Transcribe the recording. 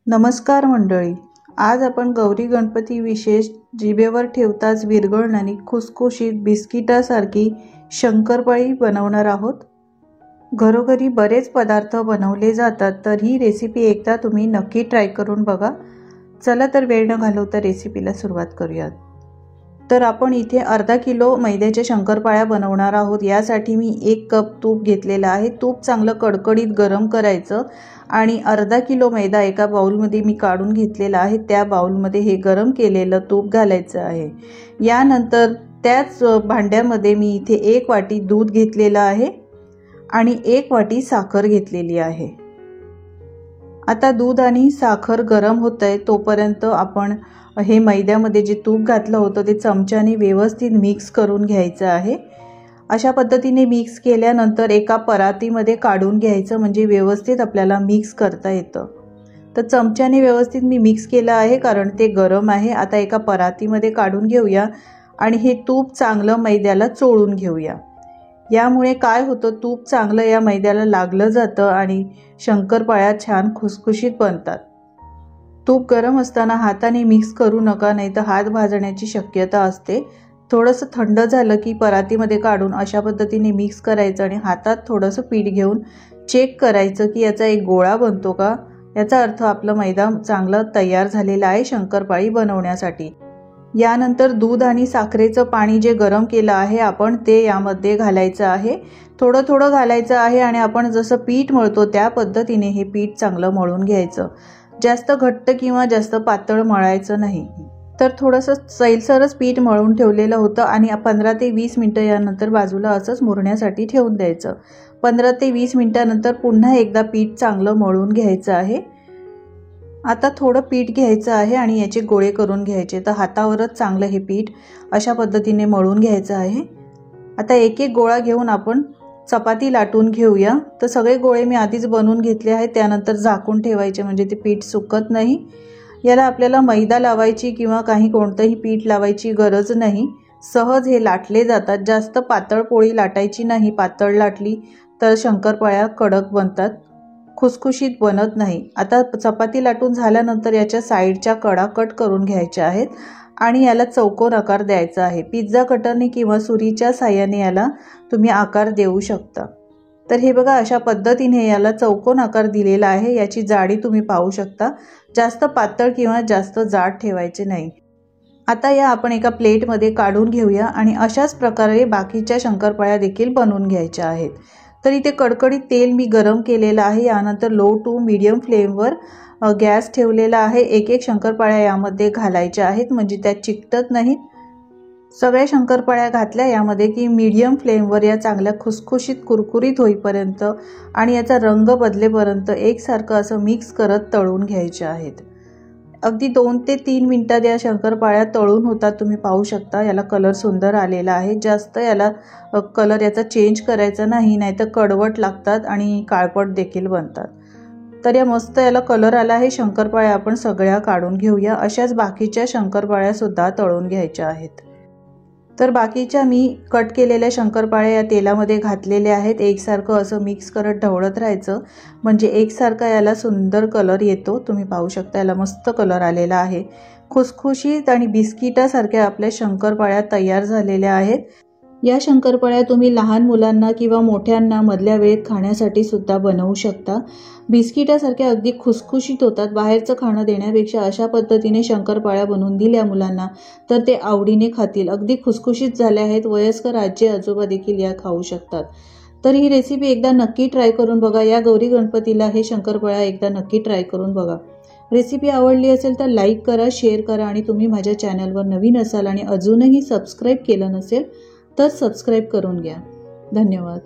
नमस्कार मंडळी, आज आपण गौरी गणपती विशेष जिभेवर ठेवताच विरघळणारी खुसखुशीत बिस्किटासारखी शंकरपाळी बनवणार आहोत। घरोघरी बरेच पदार्थ बनवले जातात, तर ही रेसिपी एकदा तुम्ही नक्की ट्राय करून बघा। चला तर वेळ न घालवता रेसिपीला सुरुवात करूयात। तर आपण इथे अर्धा किलो मैद्याच्या शंकरपाळ्या बनवणार आहोत। यासाठी मी 1 कप तूप घेतलेला आहे। तूप चांगलं कडकडीत गरम करायचं आणि अर्धा किलो मैदा एका बाउलमध्ये मी काढून घेतलेला आहे। त्या बाउलमध्ये हे गरम केलेलं तूप घालायचं आहे। यानंतर त्याच भांड्यामध्ये मी इथे 1 वाटी दूध घेतलेलं आहे आणि 1 वाटी साखर घेतलेली आहे। आता दूध आणि साखर गरम होतंय तोपर्यंत आपण हे मैद्यामध्ये जे तूप घातलं होतं ते चमच्याने व्यवस्थित मिक्स करून घ्यायचं आहे। अशा पद्धतीने मिक्स केल्यानंतर एका परातीमध्ये काढून घ्यायचं, म्हणजे व्यवस्थित आपल्याला मिक्स करता येतं। तर चमच्याने व्यवस्थित मी मिक्स केलं आहे कारण ते गरम आहे। आता एका परातीमध्ये काढून घेऊया आणि हे तूप चांगलं मैद्याला चोळून घेऊया। यामुळे काय होतं, तूप चांगलं या मैद्याला लागलं जातं आणि शंकरपाळ्या छान खुसखुशीत बनतात। तूप गरम असताना हाताने मिक्स करू नका, नाहीतर हात भाजण्याची शक्यता असते। थोडंसं थंड झालं की परातीमध्ये काढून अशा पद्धतीने मिक्स करायचं आणि हातात थोडंसं पीठ घेऊन चेक करायचं की याचा एक गोळा बनतो का। याचा अर्थ आपला मैदा चांगला तयार झालेला आहे शंकरपाळी बनवण्यासाठी। यानंतर दूध आणि साखरेचं पाणी जे गरम केलं आहे आपण ते यामध्ये घालायचं आहे। थोडं थोडं घालायचं आहे आणि आपण जसं पीठ मळतो त्या पद्धतीने हे पीठ चांगलं मळून घ्यायचं। जास्त घट्ट किंवा जास्त पातळ मळायचं नाही। तर थोडंसं सैलसरच पीठ मळून ठेवलेलं होतं आणि 15 ते 20 मिनिटं यानंतर बाजूला असंच मुरण्यासाठी ठेवून द्यायचं। 15 ते 20 मिनिटानंतर पुन्हा एकदा पीठ चांगलं मळून घ्यायचं आहे। आता थोडं पीठ घ्यायचं आहे आणि याचे गोळे करून घ्यायचे। तर हातावरच चांगलं हे पीठ अशा पद्धतीने मळून घ्यायचं आहे। आता एक एक गोळा घेऊन आपण चपाती लाटून घेऊया। तर सगळे गोळे मी आधीच बनवून घेतले आहेत, त्यानंतर झाकून ठेवायचे म्हणजे ते पीठ सुकत नाही। याला आपल्याला मैदा लावायची किंवा कोणतंही पीठ लावायची गरज नाही, सहज हे लाटले जातात। जास्त पातळ पोळी लाटायची नाही, पातळ लाटली तर शंकरपाळ्या कडक बनतात, खुसखुशीत बनत नाही। आता चपाती लाटून झाल्यानंतर याच्या साईडच्या कडा कट करून घ्यायच्या आहेत आणि याला चौकोन आकार द्यायचा आहे। पिझ्झा कटरने किंवा सुरीच्या साहाय्याने याला तुम्ही आकार देऊ शकता। तर हे बघा, अशा पद्धतीने याला चौकोन आकार दिलेला आहे। याची जाडी तुम्ही पाहू शकता, जास्त पातळ किंवा जास्त जाड ठेवायचे नाही। आता या आपण एका प्लेटमध्ये काढून घेऊया आणि अशाच प्रकारे बाकीच्या शंकरपाळ्या देखील बनवून घ्यायच्या आहेत। तर इथे कडकडीत तेल मी गरम केलेलं आहे। यानंतर लो टू मीडियम फ्लेमवर गॅस ठेवलेला आहे। एक एक शंकरपाळ्या यामध्ये घालायच्या आहेत, म्हणजे त्या चिकटत नाहीत। सगळ्या शंकरपाळ्या घातल्या यामध्ये की मीडियम फ्लेमवर या चांगल्या खुसखुशीत कुरकुरीत होईपर्यंत आणि याचा रंग बदलेपर्यंत एकसारखं असं मिक्स करत तळून घ्यायचे आहेत। अगदी 2 ते 3 मिनिटात या शंकरपाळ्या तळून होतात, तुम्ही पाहू शकता। याला कलर सुंदर आलेला आहे। जास्त याला कलर याचा चेंज करायचा नाही, नाहीतर कडवट लागतात आणि काळपट देखील बनतात। तर या मस्त याला कलर आला आहे। शंकरपाळ्या आपण सगळ्या काढून घेऊया। अशाच बाकीच्या शंकरपाळ्या सुद्धा तळून घ्यायच्या आहेत। तर बाकीच्या मी कट केलेल्या शंकरपाळ्या या तेलामध्ये घातलेल्या आहेत। एकसारखं असं मिक्स करत ढवळत राहायचं, म्हणजे एकसारखा याला सुंदर कलर येतो। तुम्ही पाहू शकता याला मस्त कलर आलेला आहे। खुसखुशीत आणि बिस्किटासारख्या आपल्या शंकरपाळ्या तयार झालेल्या आहेत। या शंकरपाळ्या तुम्ही लहान मुलांना किंवा मोठ्यांना मधल्या वेळेत खाण्यासाठी सुद्धा बनवू शकता। बिस्किटासारख्या अगदी खुसखुशीत होतात। बाहेरचं खाणं देण्यापेक्षा अशा पद्धतीने शंकरपाळ्या बनवून दिल्या मुलांना तर ते आवडीने खातील। अगदी खुसखुशीत झाल्या आहेत। वयस्कर आजी आजोबा देखील या खाऊ शकतात। तर ही रेसिपी एकदा नक्की ट्राय करून बघा। या गौरी गणपतीला हे शंकरपाळ्या एकदा नक्की ट्राय करून बघा। रेसिपी आवडली असेल तर लाईक करा, शेअर करा आणि तुम्ही माझ्या चॅनलवर नवीन असाल आणि अजूनही सबस्क्राईब केलं नसेल तर सबस्क्राईब करून घ्या। धन्यवाद।